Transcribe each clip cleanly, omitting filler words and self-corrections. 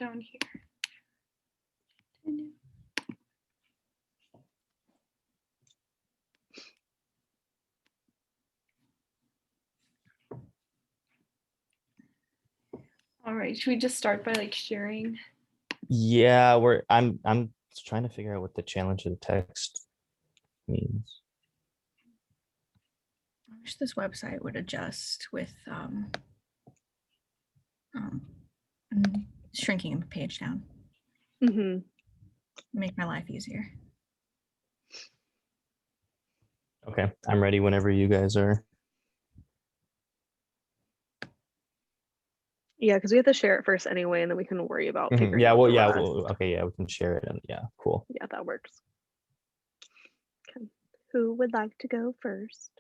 down here. Continue. All right, should we just start by like sharing? Yeah, I'm trying to figure out what the challenge of the text means. I wish this website would adjust with shrinking the page down. Mm-hmm. Make my life easier. Okay, I'm ready whenever you guys are. Yeah, because we have to share it first anyway, and then we can worry about figuring Yeah, out well, the yeah, rest. okay, yeah, we can share it, and yeah, cool. Yeah, that works. Okay. Who would like to go first?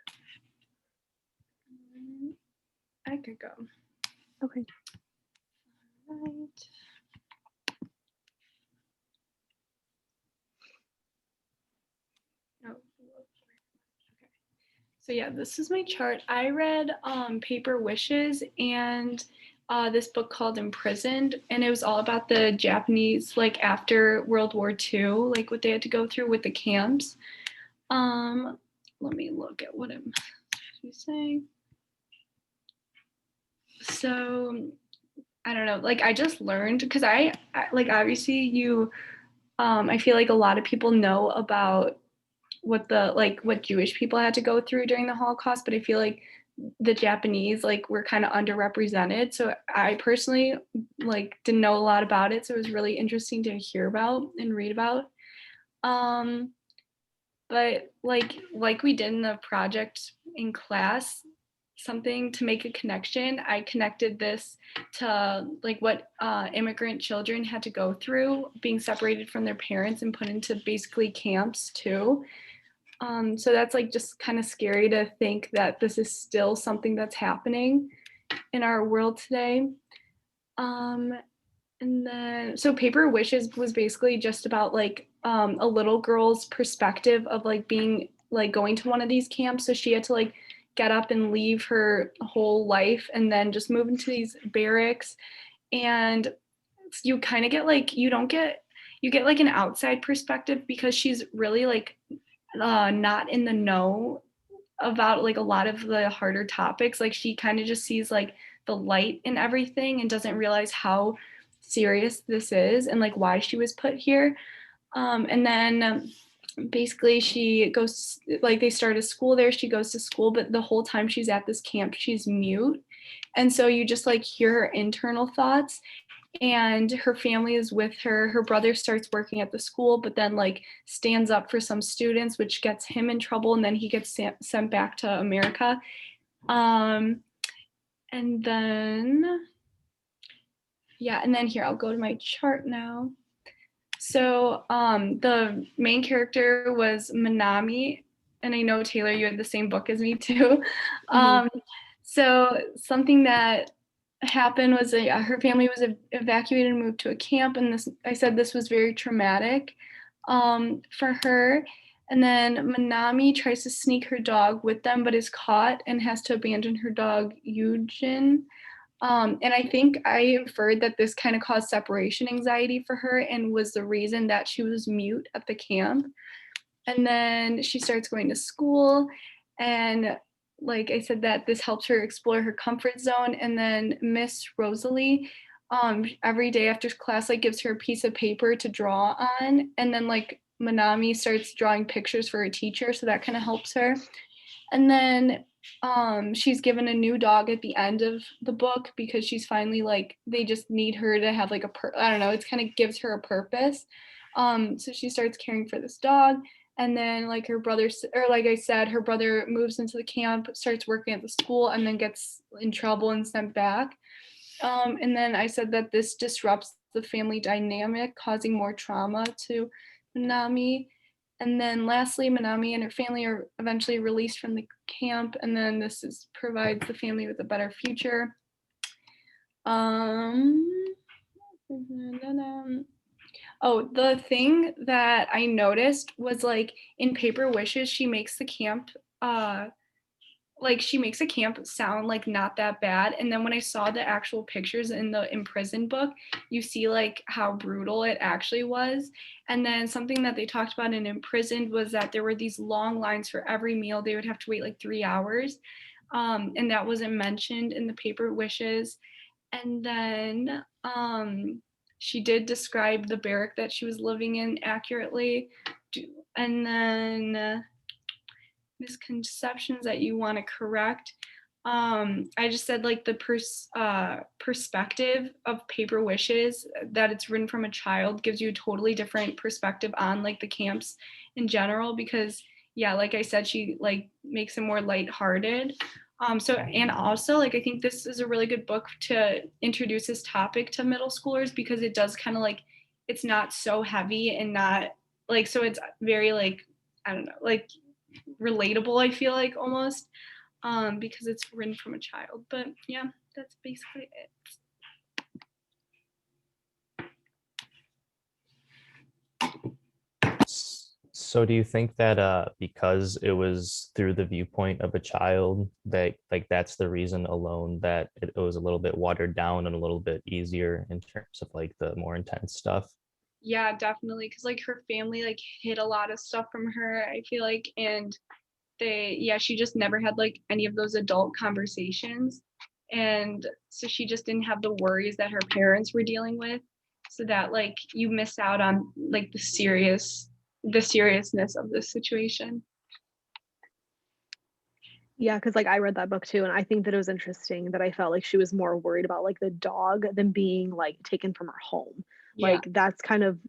I could go. Okay. Right. Oh, okay. So yeah, this is my chart. I read Paper Wishes and this book called Imprisoned, and it was all about the Japanese, like after World War II, like what they had to go through with the camps. Let me look at what I'm saying. So I don't know, like I just learned because I like obviously you I feel like a lot of people know about what Jewish people had to go through during the Holocaust, but I feel like the Japanese like were kind of underrepresented. So I personally like didn't know a lot about it. So it was really interesting to hear about and read about. But like we did in the project in class, something to make a connection, I connected this to like what immigrant children had to go through being separated from their parents and put into basically camps too. So that's like just kind of scary to think that this is still something that's happening in our world today. And then, so Paper Wishes was basically just about like a little girl's perspective of like being like going to one of these camps. So she had to like get up and leave her whole life and then just move into these barracks. And you kind of get like, you get like an outside perspective because she's really like not in the know about like a lot of the harder topics. Like she kind of just sees like the light in everything and doesn't realize how serious this is and like why she was put here. And then basically she goes, like they start a school there, she goes to school, but the whole time she's at this camp, she's mute. And so you just like hear her internal thoughts, and her family is with her. Her brother starts working at the school, but then like stands up for some students, which gets him in trouble, and then he gets sent back to America. And then here I'll go to my chart now. So the main character was Minami, and I know Taylor, you had the same book as me too. So something that happened was her family was evacuated and moved to a camp, and I said this was very traumatic for her. And then Minami tries to sneak her dog with them, but is caught and has to abandon her dog Yujin. And I think I inferred that this kind of caused separation anxiety for her and was the reason that she was mute at the camp. And then she starts going to school, and like I said, that this helps her explore her comfort zone. And then Miss Rosalie, every day after class, like gives her a piece of paper to draw on. And then like Minami starts drawing pictures for her teacher, so that kind of helps her. And then she's given a new dog at the end of the book because she's finally like, they just need her to have like I don't know, it's kind of gives her a purpose. So she starts caring for this dog. And then like her brother, or like I said, her brother moves into the camp, starts working at the school, and then gets in trouble and sent back. And then I said that this disrupts the family dynamic, causing more trauma to Minami. And then lastly, Minami and her family are eventually released from the camp, and then this provides the family with a better future. Oh, the thing that I noticed was like in Paper Wishes, she makes the camp like she makes a camp sound like not that bad, and then when I saw the actual pictures in the imprisoned book, you see like how brutal it actually was. And then something that they talked about in imprisoned was that there were these long lines for every meal. They would have to wait like 3 hours, and that wasn't mentioned in the paper wishes. And then she did describe the barrack that she was living in accurately. And then misconceptions that you want to correct. I just said like the perspective of Paper Wishes, that it's written from a child, gives you a totally different perspective on like the camps in general, because yeah, like I said, she like makes it more lighthearted. So, and also like I think this is a really good book to introduce this topic to middle schoolers, because it does kind of like, it's not so heavy and not like, so it's very like, I don't know, like relatable, I feel like almost, because it's written from a child. But yeah, that's basically it. So do you think that because it was through the viewpoint of a child, that like that's the reason alone that it was a little bit watered down and a little bit easier in terms of like the more intense stuff? Yeah, definitely, because like her family like hid a lot of stuff from her, I feel like, and she just never had like any of those adult conversations, and so she just didn't have the worries that her parents were dealing with, so that like you miss out on like the seriousness of the situation. Yeah, because like I read that book too, and I think that it was interesting that I felt like she was more worried about like the dog than being like taken from her home. Yeah. Like that's kind of,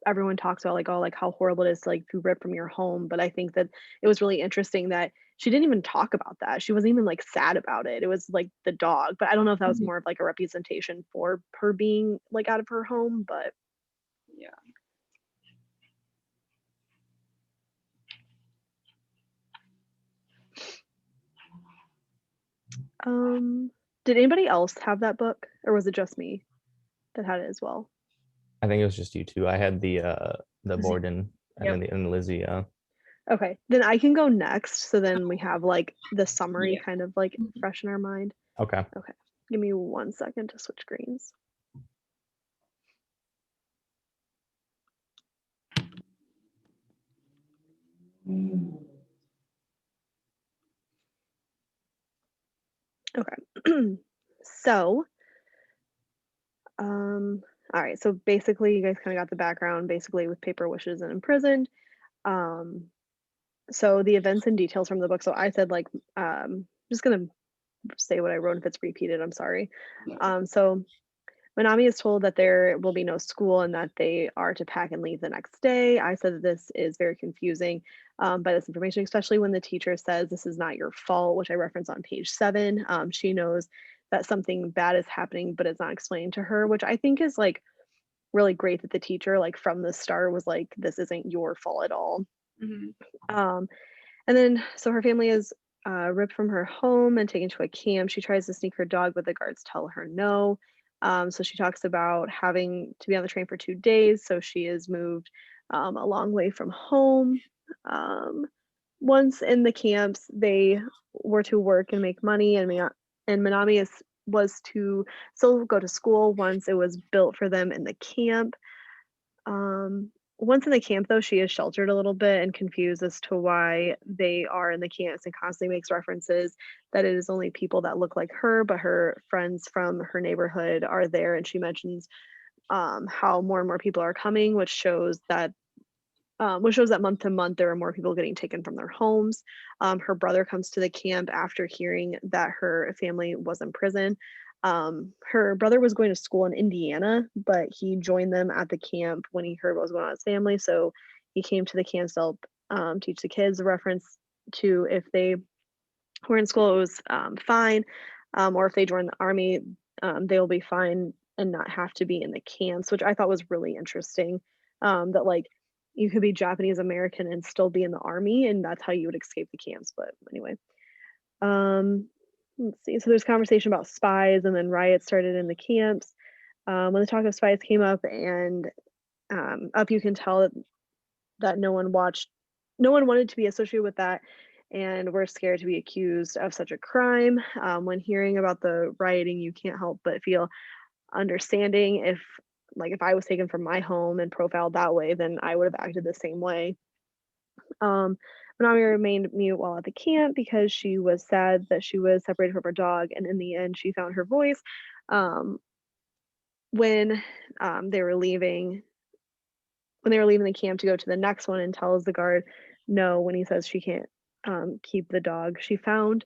everyone talks about like, oh, like how horrible it is to like be ripped from your home. But I think that it was really interesting that she didn't even talk about that. She wasn't even like sad about it. It was like the dog. But I don't know if that was Mhm. more of like a representation for her being like out of her home. But Yeah. did anybody else have that book, or was it just me that had it as well? I think it was just you two. I had the Lizzie. Borden and Yep. then and Lizzie. Okay, then I can go next. So then we have like the summary Yeah. kind of like Mhm. fresh in our mind. Okay. Okay, give me 1 second to switch screens. Okay, so, all right. So basically, you guys kind of got the background. Basically, with Paper Wishes and Imprisoned. Um, so the events and details from the book. So I said like, just gonna say what I wrote. If it's repeated, I'm sorry. So Manami is told that there will be no school and that they are to pack and leave the next day. I said that this is very confusing by this information, especially when the teacher says this is not your fault, which I reference on page 7. She knows that something bad is happening, but it's not explained to her, which I think is like really great that the teacher, like from the start, was like, this isn't your fault at all. Mhm. Um, and then, so her family is ripped from her home and taken to a camp. She tries to sneak her dog, but the guards tell her no. So she talks about having to be on the train for 2 days. So she is moved a long way from home. Once in the camps, they were to work and make money, and Manami was to still go to school once it was built for them in the camp. Once in the camp, though, she is sheltered a little bit and confused as to why they are in the camps, and constantly makes references that it is only people that look like her, but her friends from her neighborhood are there. And she mentions how more and more people are coming, which shows that month to month there are more people getting taken from their homes. Her brother comes to the camp after hearing that her family was in prison. Her brother was going to school in Indiana, but he joined them at the camp when he heard what was going on with his family. So he came to the camp to help teach the kids. A reference to if they were in school, it was fine, or if they join the army, they will be fine and not have to be in the camps, which I thought was really interesting. That like you could be Japanese American and still be in the army, and that's how you would escape the camps. But anyway, let's see. So there's conversation about spies, and then riots started in the camps. When the talk of spies came up, and up, you can tell that no one wanted to be associated with that. and were scared to be accused of such a crime. When hearing about the rioting, you can't help but feel understanding. If I was taken from my home and profiled that way, then I would have acted the same way. Um, Manami remained mute while at the camp because she was sad that she was separated from her dog, and in the end, she found her voice. Um, when they were leaving, the camp to go to the next one, and tells the guard no when he says she can't keep the dog she found.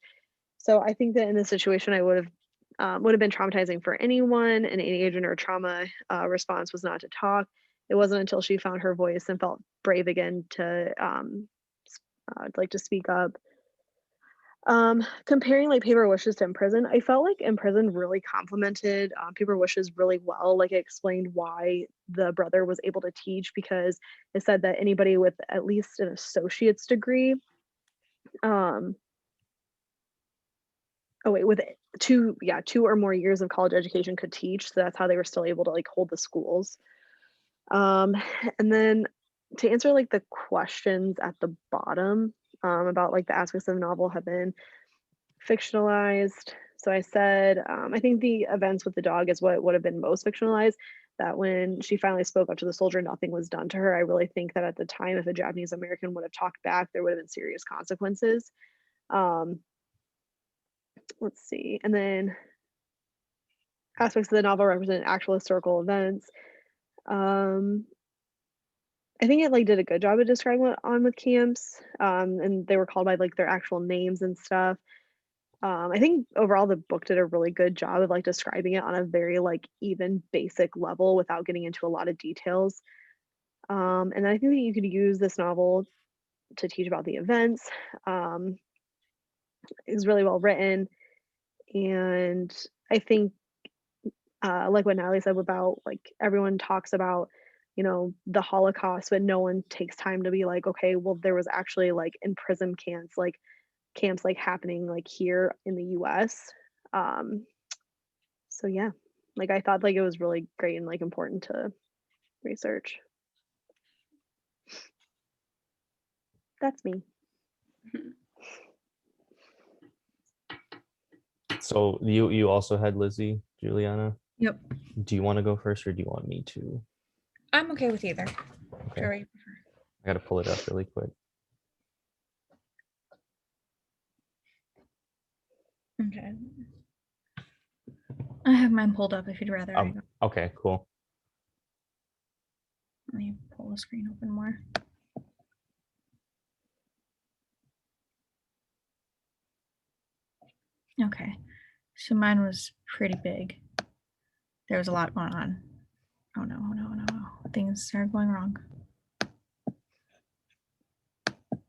So I think that in this situation, I would have been traumatizing for anyone. An agent or trauma response was not to talk. It wasn't until she found her voice and felt brave again to to speak up. Comparing like Paper Wishes to In Prison, I felt like In Prison really complemented Paper Wishes really well. Like it explained why the brother was able to teach, because it said that anybody with at least an associate's degree, um, with two or more years of college education could teach. So that's how they were still able to like hold the schools. Um, and then to answer like the questions at the bottom about like the aspects of the novel have been fictionalized. So I said, I think the events with the dog is what would have been most fictionalized. That when she finally spoke up to the soldier, nothing was done to her. I really think that at the time, if a Japanese American would have talked back, there would have been serious consequences. Um, let's see. And then aspects of the novel represent actual historical events. Um, I think it like did a good job of describing what on with camps, and they were called by like their actual names and stuff. I think overall the book did a really good job of like describing it on a very like even basic level without getting into a lot of details. And I think that you could use this novel to teach about the events. It's really well written, and I think like what Natalie said about like everyone talks about the Holocaust, but no one takes time to be like, okay, well there was actually like in prison camps like happening like here in the US. Um, so yeah, like I thought like it was really great and like important to research. That's me. So you also had Lizzie, Juliana. Yep. Do you want to go first, or do you want me to? I'm okay with either. Okay. Whichever you prefer. I gotta pull it up really quick. Okay. I have mine pulled up if you'd rather. I go. Okay, cool. Let me pull the screen open more. Okay. So mine was pretty big. There was a lot going on. Oh no, oh no, oh no, oh no. Things started going wrong.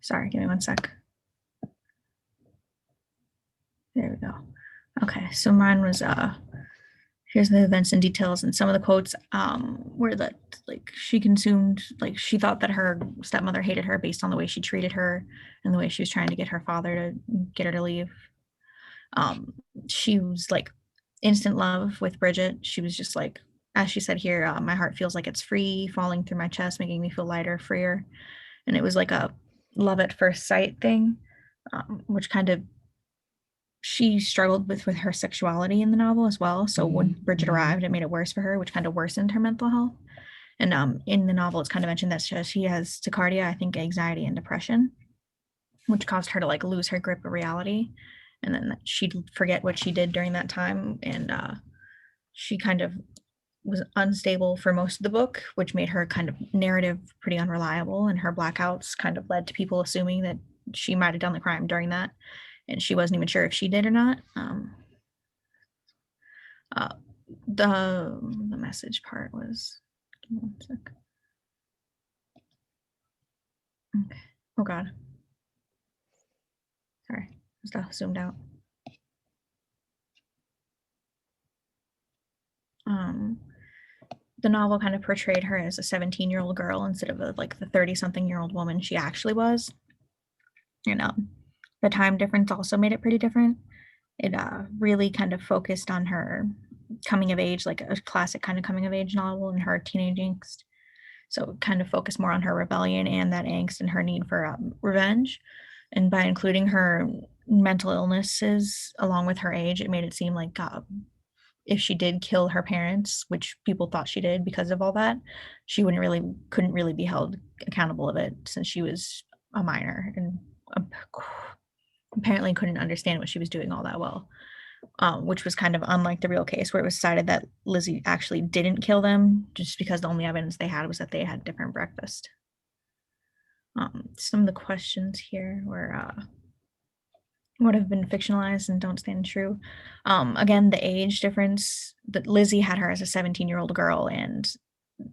Sorry, give me one sec. There we go. Okay, so mine was here's the events and details, and some of the quotes were that like she consumed, like she thought that her stepmother hated her based on the way she treated her and the way she was trying to get her father to get her to leave. She was like instant love with Bridget. She was just like, as she said here, my heart feels like it's free, falling through my chest, making me feel lighter, freer. And it was like a love at first sight thing, which kind of she struggled with her sexuality in the novel as well. So when Bridget arrived, it made it worse for her, which kind of worsened her mental health. And in the novel, it's kind of mentioned that she has tachycardia, I think anxiety and depression, which caused her to like lose her grip of reality. And then she'd forget what she did during that time. And she kind of was unstable for most of the book, which made her kind of narrative pretty unreliable. And her blackouts kind of led to people assuming that she might have done the crime during that. And she wasn't even sure if she did or not. The message part was, give me one sec. Okay. Oh God. Sorry, stuff zoomed out. The novel kind of portrayed her as a 17-year-old girl instead of like the 30-something-year-old woman she actually was. And the time difference also made it pretty different. It really kind of focused on her coming of age, like a classic kind of coming of age novel, and her teenage angst. So it kind of focused more on her rebellion and that angst and her need for revenge. And by including her mental illnesses along with her age, it made it seem like if she did kill her parents, which people thought she did because of all that, she couldn't really be held accountable of it since she was a minor and apparently couldn't understand what she was doing all that well. Which was kind of unlike the real case where it was decided that Lizzie actually didn't kill them just because the only evidence they had was that they had different breakfast. Some of the questions here were what have been fictionalized and don't stand true. Again, the age difference, that Lizzie had her as a 17-year-old girl and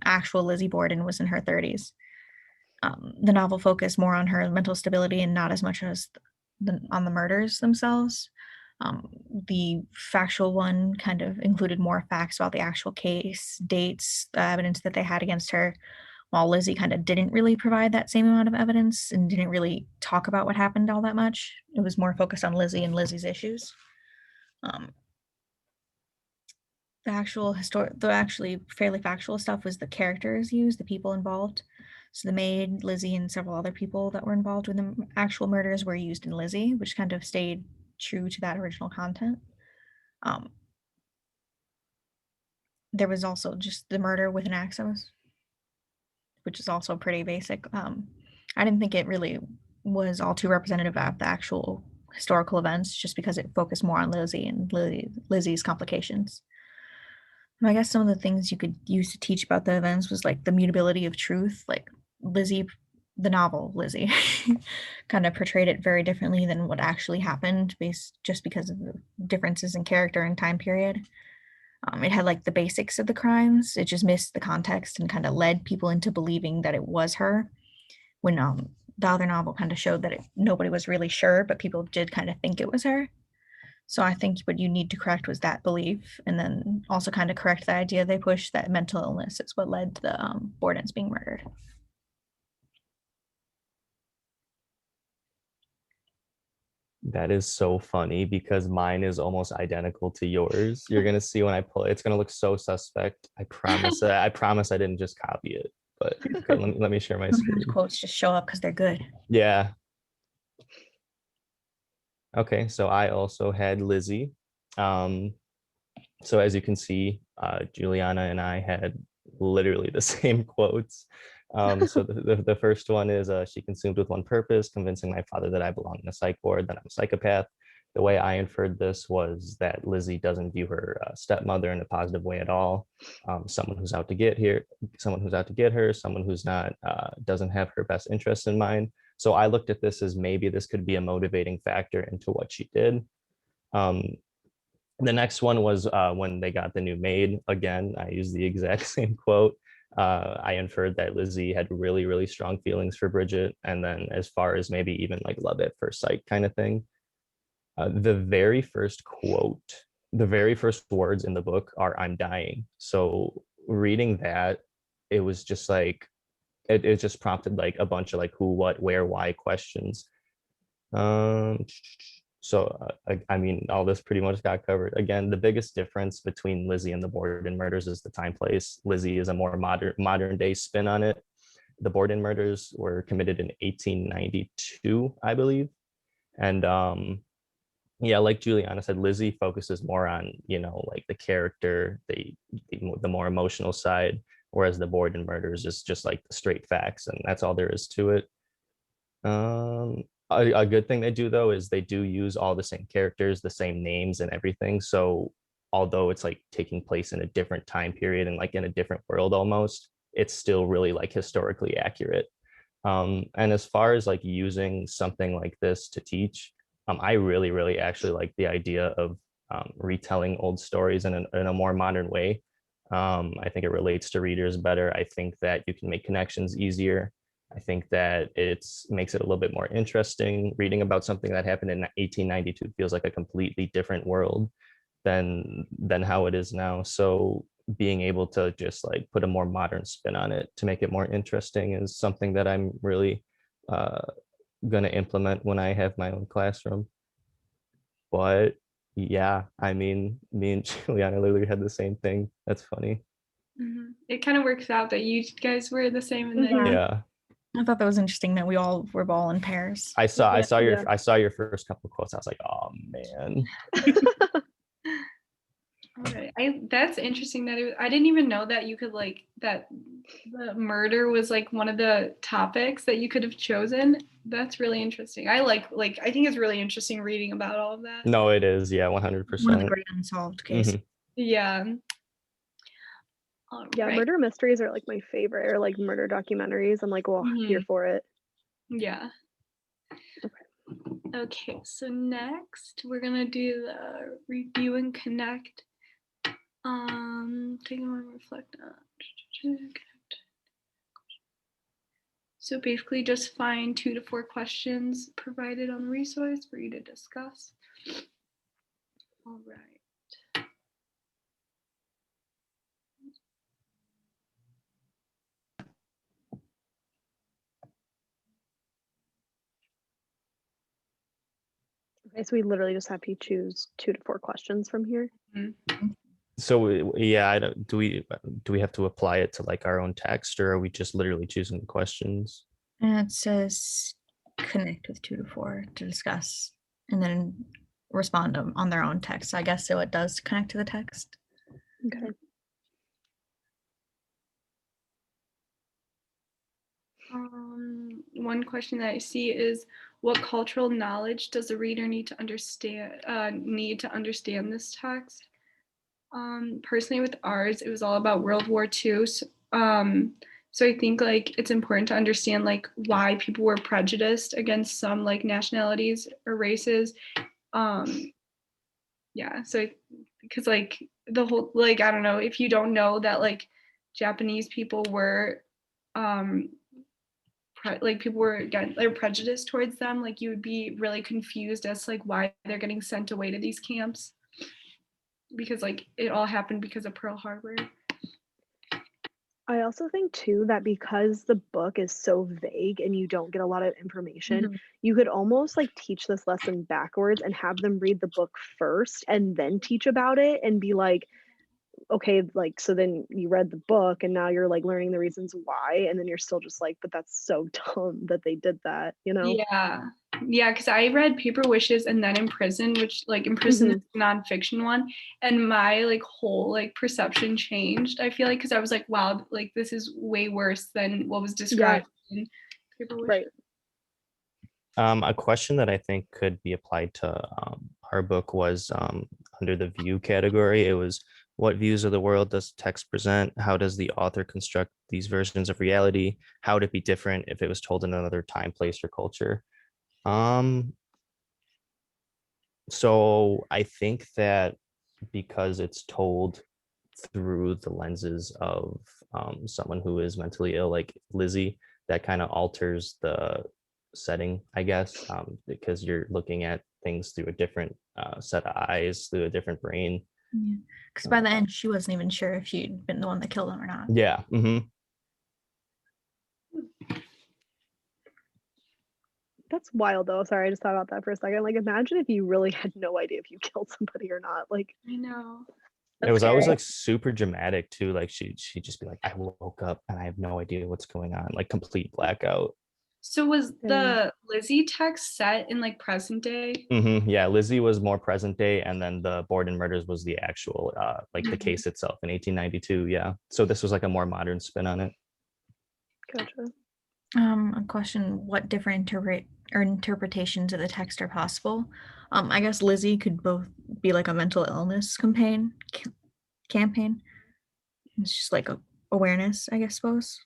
actual Lizzie Borden was in her 30s. The novel focused more on her mental stability and not as much as on the murders themselves. The factual one kind of included more facts about the actual case, dates, the evidence that they had against her, while Lizzie kind of didn't really provide that same amount of evidence and didn't really talk about what happened all that much. It was more focused on Lizzie and Lizzie's issues. The actually fairly factual stuff was the characters used, the people involved. So the maid, Lizzie, and several other people that were involved with the actual murders were used in Lizzie, which kind of stayed true to that original content. There was also just the murder with an axe, which is also pretty basic. I didn't think it really was all too representative of the actual historical events just because it focused more on Lizzie and Lizzie's complications. I guess some of the things you could use to teach about the events was like the mutability of truth. Like Lizzie, the novel Lizzie, kind of portrayed it very differently than what actually happened, just because of the differences in character and time period. It had like the basics of the crimes. It just missed the context and kind of led people into believing that it was her. When the other novel kind of showed that nobody was really sure, but people did kind of think it was her. So I think what you need to correct was that belief, and then also kind of correct the idea they pushed that mental illness is what led to the Bordens being murdered. That is so funny because mine is almost identical to yours. You're gonna see when I pull it, it's gonna look so suspect. I promise. I promise I didn't just copy it. But okay, let me share my Sometimes screen. quotes just show up because they're good. Yeah. Okay, so I also had Lizzie. So as you can see, Juliana and I had literally the same quotes. So the first one is, she consumed with one purpose, convincing my father that I belong in a psych ward, that I'm a psychopath. The way I inferred this was that Lizzie doesn't view her stepmother in a positive way at all. Someone who's out to get her, someone who's not, doesn't have her best interests in mind. So I looked at this as maybe this could be a motivating factor into what she did. The next one was when they got the new maid. Again, I used the exact same quote. I inferred that Lizzie had really, really strong feelings for Bridget. And then as far as maybe even like love at first sight kind of thing. The very first quote, the very first words in the book are "I'm dying." So reading that, it was just like, it just prompted like a bunch of like who, what, where, why questions. So I mean, all this pretty much got covered. Again, the biggest difference between Lizzie and the Borden murders is the time place. Lizzie is a more modern day spin on it. The Borden murders were committed in 1892, I believe. And yeah, like Juliana said, Lizzie focuses more on, you know, like the character, the more emotional side, whereas the Borden murders is just like the straight facts, and that's all there is to it. A good thing they do though is they do use all the same characters, the same names and everything. So although it's like taking place in a different time period and like in a different world almost, it's still really like historically accurate. And as far as like using something like this to teach, I really, really actually like the idea of retelling old stories in a more modern way. I think it relates to readers better. I think that you can make connections easier. I think that it makes it a little bit more interesting. Reading about something that happened in 1892 feels like a completely different world than how it is now. So being able to just like put a more modern spin on it to make it more interesting is something that I'm really going to implement when I have my own classroom. But yeah, I mean, me and Juliana literally had the same thing. That's funny. It kind of works out that you guys were the same, and then Yeah. I thought that was interesting that we all were ball in pairs. I saw Yeah. your first couple of quotes. I was like, oh man. Okay. That's interesting that I didn't even know that you could like that the murder was like one of the topics that you could have chosen. That's really interesting. I think it's really interesting reading about all of that. No, it is. Yeah, One of the 100%. great unsolved cases. Yeah. Yeah, Alright. murder mysteries are like my favorite, or like murder documentaries. I'm like, well, here for it. Yeah. Okay, so next we're gonna do the review and connect. Take a moment, reflect on. So basically just find 2 to 4 questions provided on the resource for you to discuss. All right. Okay, so we literally just have to choose 2 to 4 questions from here. So yeah, do we have to apply it to like our own text, or are we just literally choosing the questions? And it says connect with 2 to 4 to discuss, and then respond on their own text. I guess so it does connect to the text. Okay. One question that I see is, what cultural knowledge does the reader need to understand this text? Personally, with ours, it was all about World War II. So I think like it's important to understand like why people were prejudiced against some like nationalities or races. Yeah, so because like the whole like I don't know, if you don't know that like Japanese people were people were prejudiced towards them, like you would be really confused as to like why they're getting sent away to these camps, because like it all happened because of Pearl Harbor. I also think too that because the book is so vague and you don't get a lot of information, you could almost like teach this lesson backwards and have them read the book first and then teach about it and be like, okay, like, so then you read the book and now you're like learning the reasons why, and then you're still just like, but that's so dumb that they did that, you know? Yeah, because I read Paper Wishes and then In Prison, which like In Prison is a nonfiction one, and my like whole like perception changed. I feel like because I was like, wow, like this is way worse than what was described in Paper Wishes. Right. A question that I think could be applied to our book was under the view category. It was, what views of the world does text present? How does the author construct these versions of reality? How would it be different if it was told in another time, place, or culture? So I think that because it's told through the lenses of someone who is mentally ill, like Lizzie, that kind of alters the setting, I guess, because you're looking at things through a different set of eyes, through a different brain. Yeah, because by the end, she wasn't even sure if she'd been the one that killed him or not. Yeah. That's wild though. Sorry, I just thought about that for a second. Like, imagine if you really had no idea if you killed somebody or not. Like, I know. It was always like super dramatic too. Like she'd just be like, I woke up and I have no idea what's going on, like complete blackout. So was the Lizzie text set in like present day? Yeah, Lizzie was more present day, and then the Borden murders was the actual like the case itself in 1892. Yeah, so this was like a more modern spin on it. gotcha. A question: what different interpretations of the text are possible? I guess Lizzie could both be like a mental illness campaign. It's just like a awareness, I guess, suppose.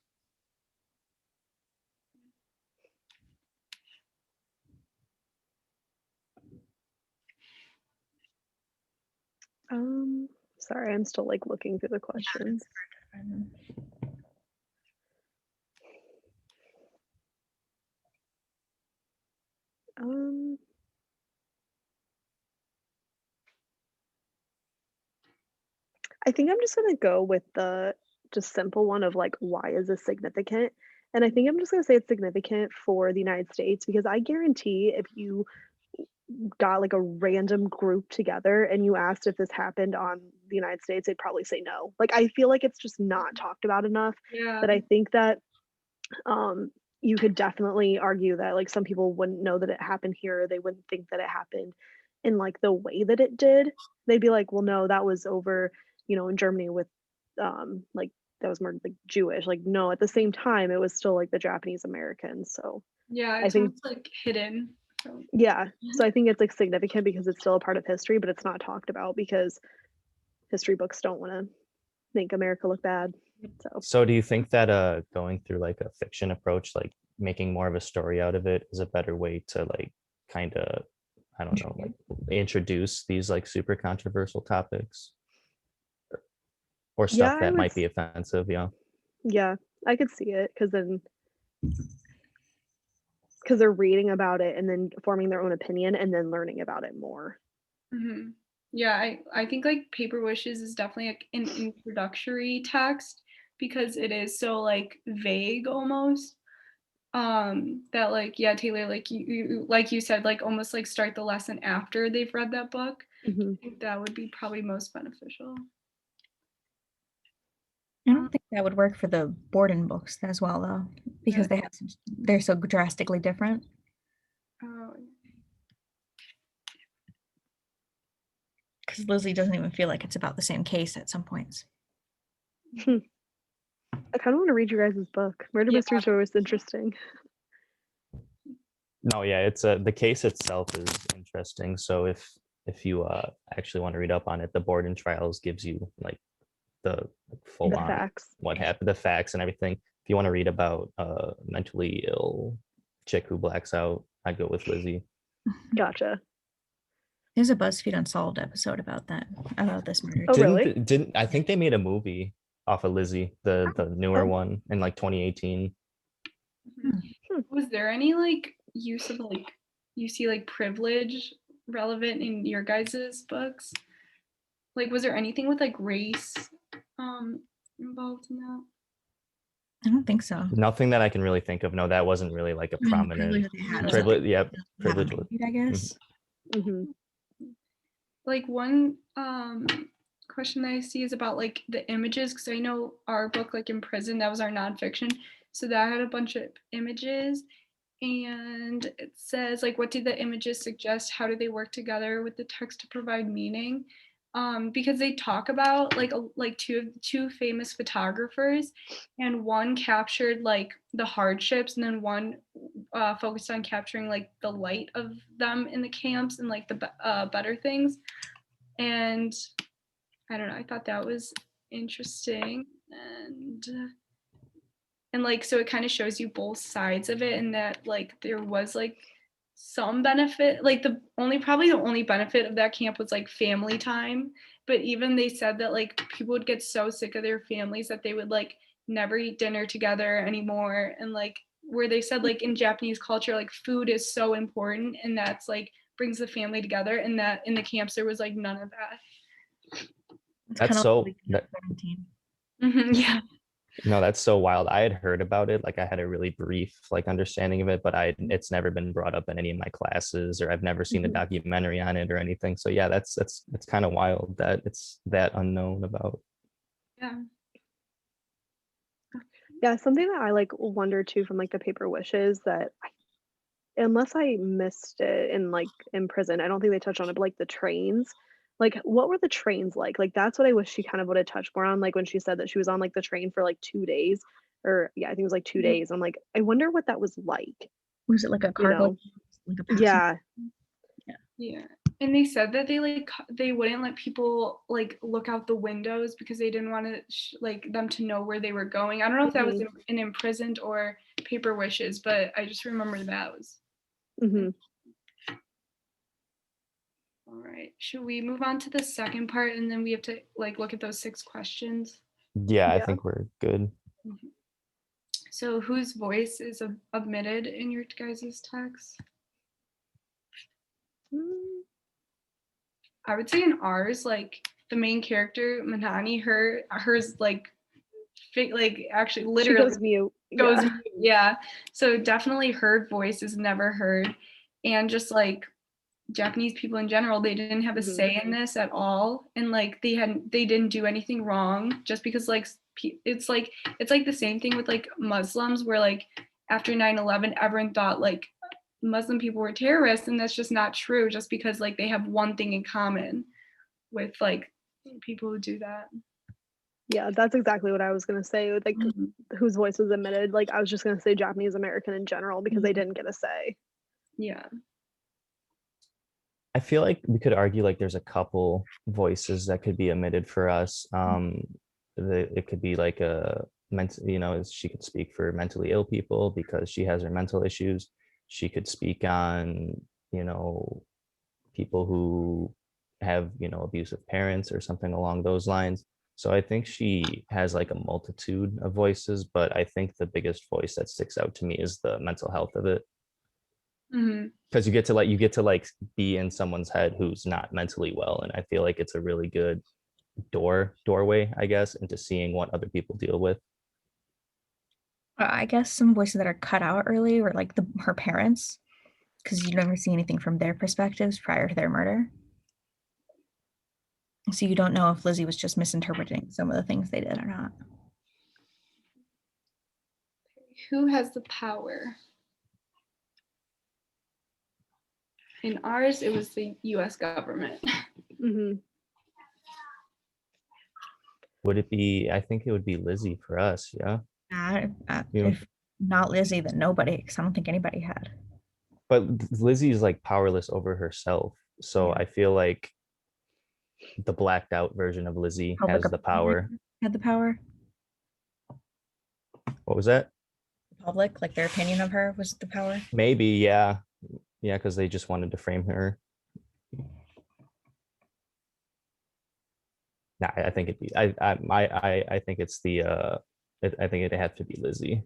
Sorry, I'm still like looking through the questions. I think I'm just gonna go with the just simple one of like, why is this significant? And I think I'm just gonna say it's significant for the United States because I guarantee if you got like a random group together and you asked if this happened on the United States, they'd probably say no. Like, I feel like it's just not talked about enough. Yeah. That I think that um you could definitely argue that like some people wouldn't know that it happened here. They wouldn't think that it happened in like the way that it did. They'd be like, well, no, that was over, in Germany with like that was more like Jewish. Like, no, at the same time, it was still like the Japanese Americans. So Yeah, I it's think, almost like hidden. So, yeah. So I think it's like significant because it's still a part of history, but it's not talked about because history books don't want to make America look bad. So do you think that going through like a fiction approach, like making more of a story out of it, is a better way to like kind of, I don't know, like introduce these like super controversial topics or Yeah, stuff that might be offensive? Yeah. Yeah, I could see it because they're reading about it and then forming their own opinion and then learning about it more. hmm Yeah, I think like Paper Wishes is definitely like an introductory text because it is so like vague almost. That like yeah, Taylor, like you like you said, like almost like start the lesson after they've read that book. Mhm. I think that would be probably most beneficial. I don't think that would work for the Borden books as well, though, because Yeah. they're so drastically different. Oh, Because Lizzie doesn't even feel like it's about the same case at some points. I kind of want to read you guys' book. Murder Yeah. mysteries are always interesting. No, yeah, it's the case itself is interesting. So if you actually want to read up on it, the Borden trials gives you like the full The on facts. what happened, the facts and everything. If you want to read about a mentally ill chick who blacks out, I'd go with Lizzie. Gotcha. There's a BuzzFeed Unsolved episode about this murder. Oh, really? Didn't I think they made a movie off of Lizzie, the newer Oh. one in like 2018. Was there any like use of like you see like privilege relevant in your guys's books? Like was there anything with like race involved in that? I don't think so. Nothing that I can really think of. No, that wasn't really like a I mean, the prominent privilege they had was that privilege. they Yep, have a privilege. maid, I guess. Hmm. Like one question that I see is about like the images because I know our book like in prison that was our nonfiction, so that had a bunch of images, and it says like what did the images suggest? How do they work together with the text to provide meaning? Because they talk about like two famous photographers, and one captured like the hardships, and then one focused on capturing like the light of them in the camps and like the better things. And I don't know, I thought that was interesting, and like so it kind of shows you both sides of it, and that like there was like some benefit, like probably the only benefit of that camp was like family time, but even they said that like people would get so sick of their families that they would like never eat dinner together anymore, and like where they said like in Japanese culture like food is so important and that's like brings the family together, and that in the camps there was like none of that. It's That's kind of so like that, 17. Yeah. no, that's so wild. I had heard about it, like I had a really brief like understanding of it, but it's never been brought up in any of my classes, or I've never seen a documentary on it or anything. So yeah, that's kind of wild that it's that unknown about. Yeah, something that I like wonder too from like the Paper Wishes that unless I missed it in prison, I don't think they touched on it, but like the trains, like what were the trains like? Like that's what I wish she kind of would have touched more on, like when she said that she was on like the train for like 2 days, or yeah, I think it was like 2 days. I'm like, I wonder what that was like. Was it like a cargo? Like a Yeah. Yeah. And they said that they wouldn't let people like look out the windows because they didn't want to like them to know where they were going. I don't know if that was in Imprisoned or Paper Wishes, but I just remember that was. All right. Should we move on to the second part and then we have to like look at those 6 questions? Yeah, I think we're good. So whose voice is omitted in your guys' text? I would say in ours, like the main character, Manani, hers like actually literally she goes mute. Mute. Yeah. So definitely her voice is never heard. And just like Japanese people in general, they didn't have a say in this at all. And like they didn't do anything wrong just because like it's like the same thing with like Muslims where like after 9/11, everyone thought like Muslim people were terrorists, and that's just not true, just because like they have one thing in common with like people who do that. Yeah, that's exactly what I was gonna say. Like, Mhm. whose voice was omitted? Like, I was just gonna say Japanese American in general because they Mhm. didn't get a say. Yeah. I feel like we could argue like there's a couple voices that could be omitted for us. It could be like a mental, she could speak for mentally ill people because she has her mental issues. She could speak on, you know, people who have, abusive parents or something along those lines. So I think she has like a multitude of voices, but I think the biggest voice that sticks out to me is the mental health of it. Mm-hmm. Because you get to like be in someone's head who's not mentally well, and I feel like it's a really good doorway, I guess, into seeing what other people deal with. I guess some voices that are cut out early were like her parents, because you never see anything from their perspectives prior to their murder. So you don't know if Lizzie was just misinterpreting some of the things they did or not. Who has the power? In ours, it was the U.S. government. Hmm. Would it be? I think it would be Lizzie for us. Yeah. If not Lizzie, then nobody, because I don't think anybody had. But Lizzie is like powerless over herself, so Yeah. I feel like the blacked out version of Lizzie Public has the power. had the power. What was that? The public, like their opinion of her, was the power. Maybe, yeah, because they just wanted to frame her. Nah, I think it'd be. I think it's the. I think it'd have to be Lizzie.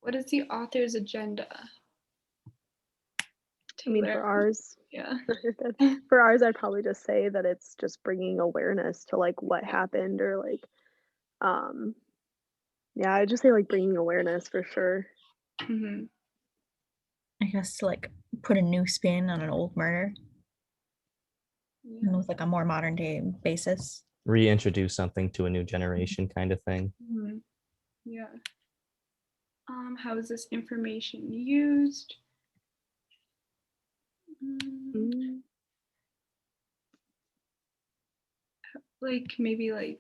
What is the author's agenda? I mean, Taylor. for ours, Yeah. for ours, I'd probably just say that it's just bringing awareness to like what happened or like, yeah, I'd just say like bringing awareness for sure. Mm-hmm. I guess to like put a new spin on an old murder, Yeah. with like a more modern day basis. Reintroduce something to a new generation, kind of thing. Mm-hmm. Yeah. How is this information used? Mm. Like maybe like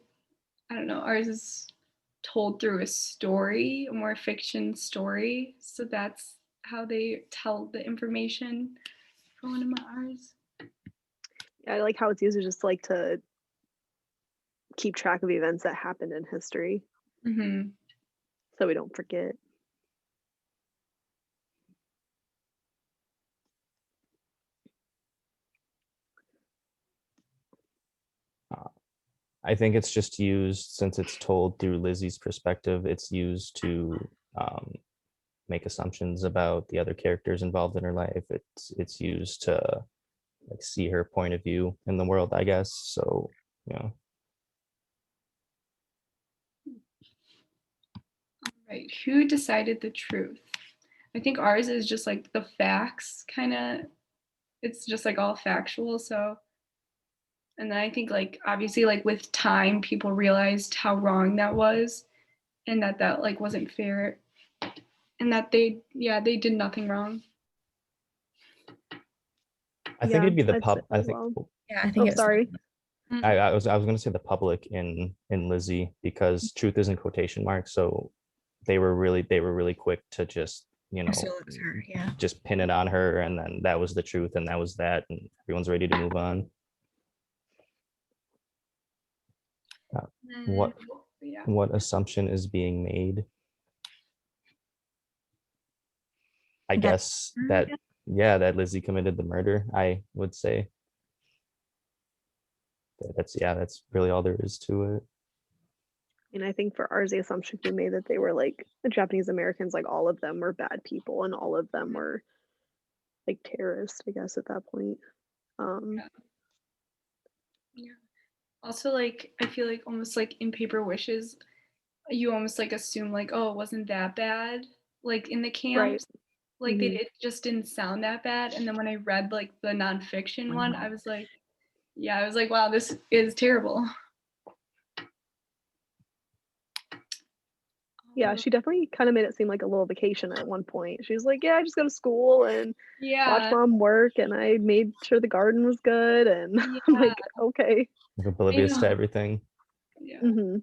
I don't know. Ours is told through a story, a more fiction story. So that's how they tell the information for one of my ours. Yeah, I like how it's used just like to keep track of events that happened in history Mm-hmm. so we don't forget. I think it's just used since it's told through Lizzie's perspective. It's used to make assumptions about the other characters involved in her life. It's used to like see her point of view in the world, I guess. So yeah. Right. Who decided the truth? I think ours is just like the facts kind of, it's just like all factual. So, and then I think like obviously like with time, people realized how wrong that was and that like wasn't fair and that they did nothing wrong. I think it'd be the I'd say pub. I as think well. Yeah, I think Oh, it's sorry. I was going to say the public in Lizzie because truth is in quotation marks. So they were really quick to just assume it was her. Yeah. just pin it on her, and then that was the truth, and that was that, and everyone's ready to move on. What Yeah. what assumption is being made? I guess that that Lizzie committed the murder. I would say that's really all there is to it. And I think for ours, the assumption we made that they were like the Japanese Americans, like all of them were bad people and all of them were like terrorists, I guess, at that point. Yeah. Also, like, I feel like almost like in Paper Wishes, you almost like assume like, oh, it wasn't that bad. Like in the camps, like it just didn't sound that bad. And then when I read like the nonfiction one, I was like, wow, this is terrible. Yeah, she definitely kind of made it seem like a little vacation at one point. She was like, "Yeah, I just go to school and watch Yeah. mom work, and I made sure the garden was good." And I'm Yeah. like, "Okay." Like oblivious to know. everything. Yeah. Hmm.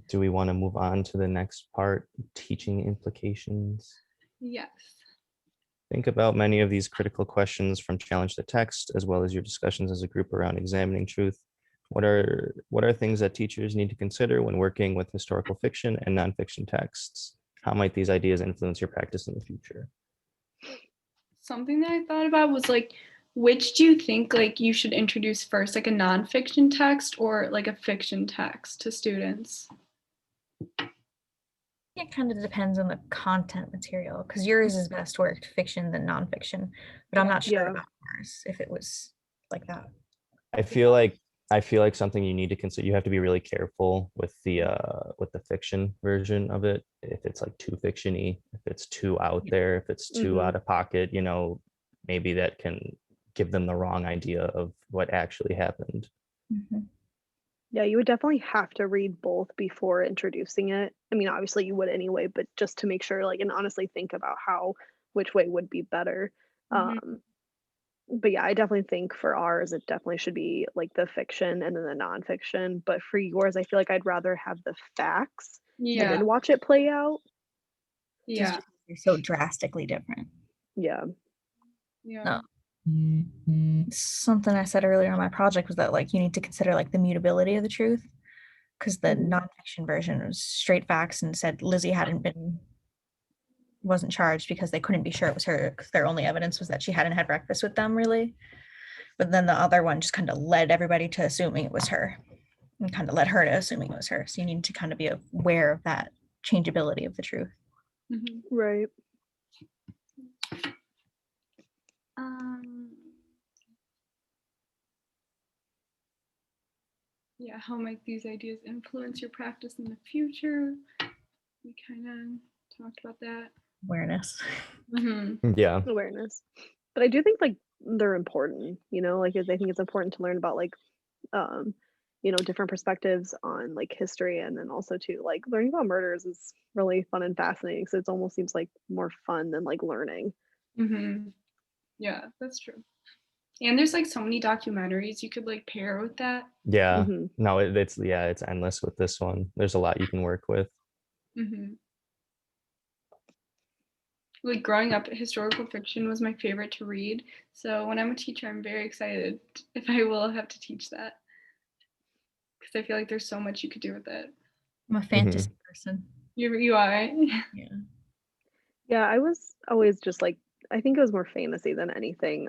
Do we want to move on to the next part, teaching implications? Yes. Think about many of these critical questions from Challenge the Text, as well as your discussions as a group around examining truth. What are things that teachers need to consider when working with historical fiction and nonfiction texts? How might these ideas influence your practice in the future? Something that I thought about was like, which do you think like you should introduce first, like a nonfiction text or like a fiction text to students? It kind of depends on the content material because yours is best worked fiction than nonfiction, but I'm not sure Yeah. about ours if it was like that. I feel like something you need to consider. You have to be really careful with the fiction version of it. If it's like too fictiony, if it's too out there, if it's too Mhm. out of pocket, maybe that can give them the wrong idea of what actually happened. Mhm. Yeah, you would definitely have to read both before introducing it. I mean, obviously you would anyway, but just to make sure, like, and honestly think about which way would be better. Mhm. But yeah, I definitely think for ours, it definitely should be like the fiction and then the nonfiction. But for yours, I feel like I'd rather have the facts and Yeah. then watch it play out. Just Yeah. because they're so drastically different. Yeah. Yeah. Something I said earlier on my project was that like you need to consider like the mutability of the truth because the Mhm. nonfiction version was straight facts and said Lizzie wasn't charged because they couldn't be sure it was her because their only evidence was that she hadn't had breakfast with them really. But then the other one just kind of led everybody to assuming it was her and kind of led her to assuming it was her. So you need to kind of be aware of that changeability of the truth. Mhm. Right. Um, yeah, how might these ideas influence your practice in the future? We kind of talked about that. Awareness. Yeah. Awareness. But I do think like they're important, like I think it's important to learn about like um, different perspectives on like history, and then also too like learning about murders is really fun and fascinating. So it almost seems like more fun than like learning. Yeah, that's true. And there's like so many documentaries you could like pair with that. Yeah. Hmm. No, it's endless with this one. There's a lot you can work with. Like growing up, historical fiction was my favorite to read. So when I'm a teacher, I'm very excited if I will have to teach that because I feel like there's so much you could do with it. I'm a fantasy person. You are. Yeah. Yeah, I was always just like, I think it was more fantasy than anything.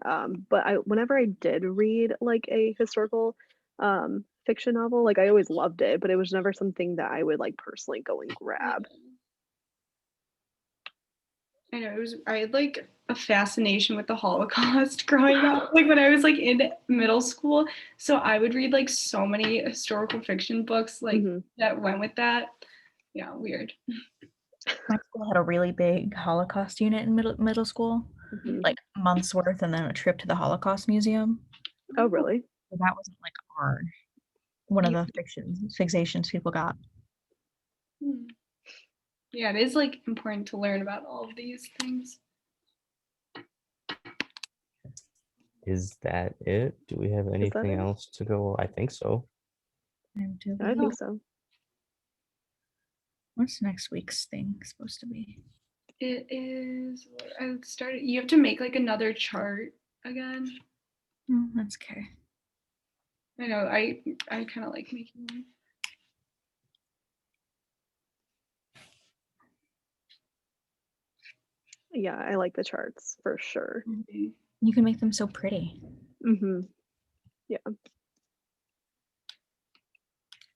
But whenever I did read like a historical fiction novel, like I always loved it, but it was never something that I would like personally go and grab. I know I had like a fascination with the Holocaust growing up, like when I was like in middle school. So I would read like so many historical fiction books like Mhm. that went with that. Yeah, weird. My school had a really big Holocaust unit in middle school, Mhm. like months worth, and then a trip to the Holocaust Museum. Oh, really? So that wasn't like one of the fixations people got. Hmm. Yeah, it is like important to learn about all of these things. Is that it? Do we have anything it? else to go? I think so. I think so. What's next week's thing supposed to be? It is. I started. You have to make like another chart again. Oh, that's okay. I know. I kind of like making one. Yeah, I like the charts for sure. You can make them so pretty. Yeah.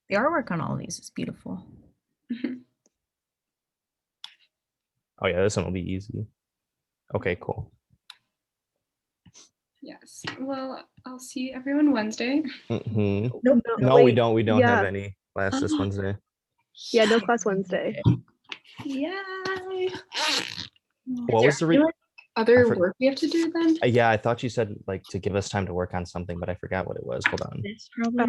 The artwork on all of these is beautiful. Oh yeah, this one will be easy. Okay, cool. Yes. Well, I'll see everyone Wednesday. Mhm. Nope. No, wait. we don't. We don't have Yeah. any class this Wednesday. Yeah, no class Wednesday. Yay! What was the other work we have to do then? Yeah, I thought you said like to give us time to work on something, but I forgot what it was. Hold on. This probably.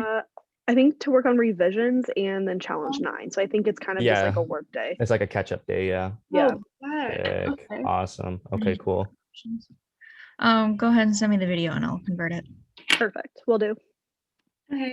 I think to work on revisions and then challenge 9. So I think it's kind of just like Yeah. a work day. It's like a catch-up day, yeah. Yeah. Oh, got it. Sick. Okay. Awesome. Okay, cool. Go ahead and send me the video and I'll convert it. Perfect. Will do. Okay.